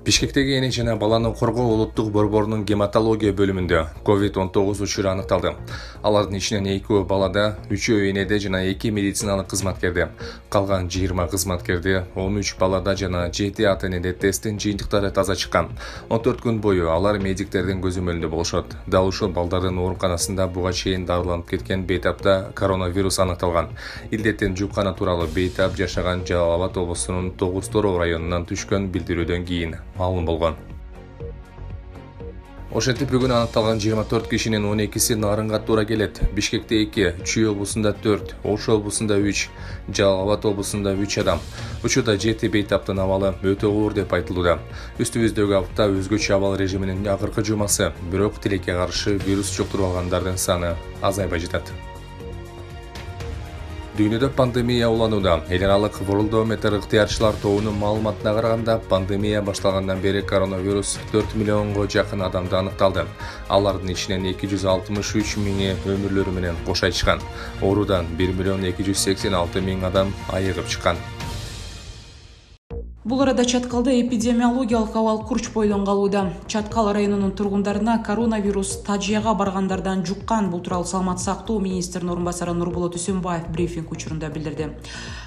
Бишкектеги эне жана баланы коргоо улуттук борборунун гематология бөлүмүндө COVID-19 учуру аныкталды. Алардын ичинен 2 балада, 3 энеде жана 2 медициналык кызматкерде, калган 20 кызматкерде, 13 балада жана 7 ата-энеде тесттин жыйынтыктары таза чыккан. 14 күн бою алар медиктердин көзөмөлүндө болушот. Дал ушул балдардын ооруканасында буга чейин дарыланып кеткен бейтапта коронавирус аныкталган. Илдеттин жукканы тууралуу бейтап жашаган Жалал Абад облусунун Тогуз Тороо районунан түшкөн билдирүүдөн кийин маалым болгон. Ошентип бүгүн аныкталган 24 кишинин 12си Нарынга туура келет. Бишкекте 2, Чүй облусунда 4, Ош облусунда 3, Жалал Абад облусунда 3 адам. Учурда 7 бейтаптын абалы өтө оор деп айтылууда. Үстүбүздөгү апта өзгөчө абал режиминин акыркы жумасы, бирок тилекке каршы вирус жуктуруп алгандардын саны азайбай жатат. Дүйнөдө пандемия уланууда. Эл аралык Worldometer ыктыярчылар тобунун маалыматына караганда, пандемия башталгандан бери коронавирус 4 миллионго жакын адамда аныкталды. Алардын ичинен 263 миңи өмүрлөрү менен кош айтышкан. Оорудан 1 миллион 286 миң адам айыгып чыккан. Бул арада Чаткалда эпидемиологиялык абал курч бойдон калууда. Чаткал районунун тургундарына коронавирус Тажияга баргандардан жуккан. Бул тууралуу Саламаттык сактоо министринин орун басары Нурболот Үсөнбаев брифинг учурунда билдирди.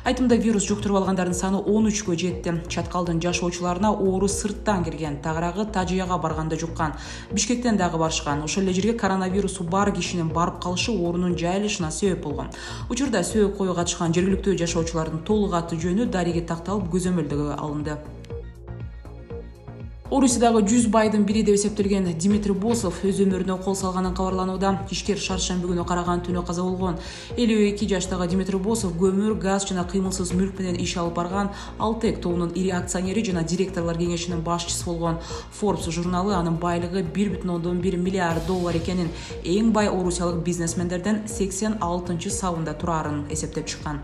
Айтымда вирус жуктуруп алгандардын саны 13кө жетти. Чаткалдын жашоочуларына оору сырттан кирген, тагыраагы Тажияга барганда жуккан. Бишкектен дагы барышкан. Ошол эле жерге коронавирусу бар кишинин барып калышы оорунун жайылышына себеп болгон. Учурда сөөк коюу катышкан жергиликтүү жашоочулардын толук аты жөнү дареге такталып көзөмөлдөгө алынды. Орусиядагы 100 байдын бири деп эсептелген Дмитрий Босов өз өмүрүнө кол салганын кабарланууда. Ишкер шаршемби күнү караган түнү каза болгон. 52 жаштагы Дмитрий Босов көмүр, газ жана кыймылсыз мүлк менен иш алып барган Алтек тобунун ири акционери жана директорлор кеңешинин башчысы болгон. Forbes журналы анын байлыгы 1,1 миллиард доллар экенин, эң бай орусиялык бизнесмендерден 86-сабында турарын эсептеп чыккан.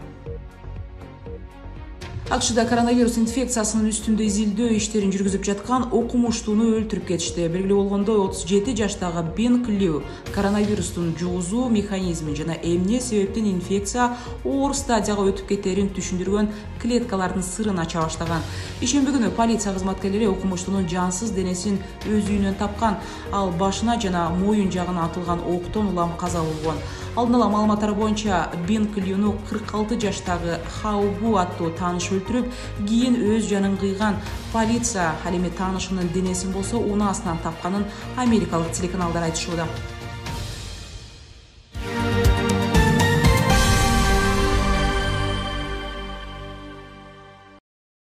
АКШда коронавирус инфекциясынын үстүндө изилдөө иштерин жүргүзүп жаткан окумуштууну өлтүрүп кетишти. Белгилүү болгондой 37 жаштагы Бен Клю коронавирустун жугузуу механизмин жана эмне себептен инфекция оор стадияга өтүп кетерин түшүндүргөн клеткалардын сырын ача баштаган. Ишемби күнү полиция кызматкерлери окумуштуунун жансыз денесин өз үйүнөн тапкан. Ал башына жана моюн жагына атылган октон улам каза болгон. Алдын ала маалыматтар боюнча Бен Клюну 46 жаштагы Хаубу аттуу тааныш өлтүрүп, кийин өз жанын кыйган. Полиция ал эми таанышынын денесин болсо унаасынан тапканын америкалык телеканалдар айтышууда.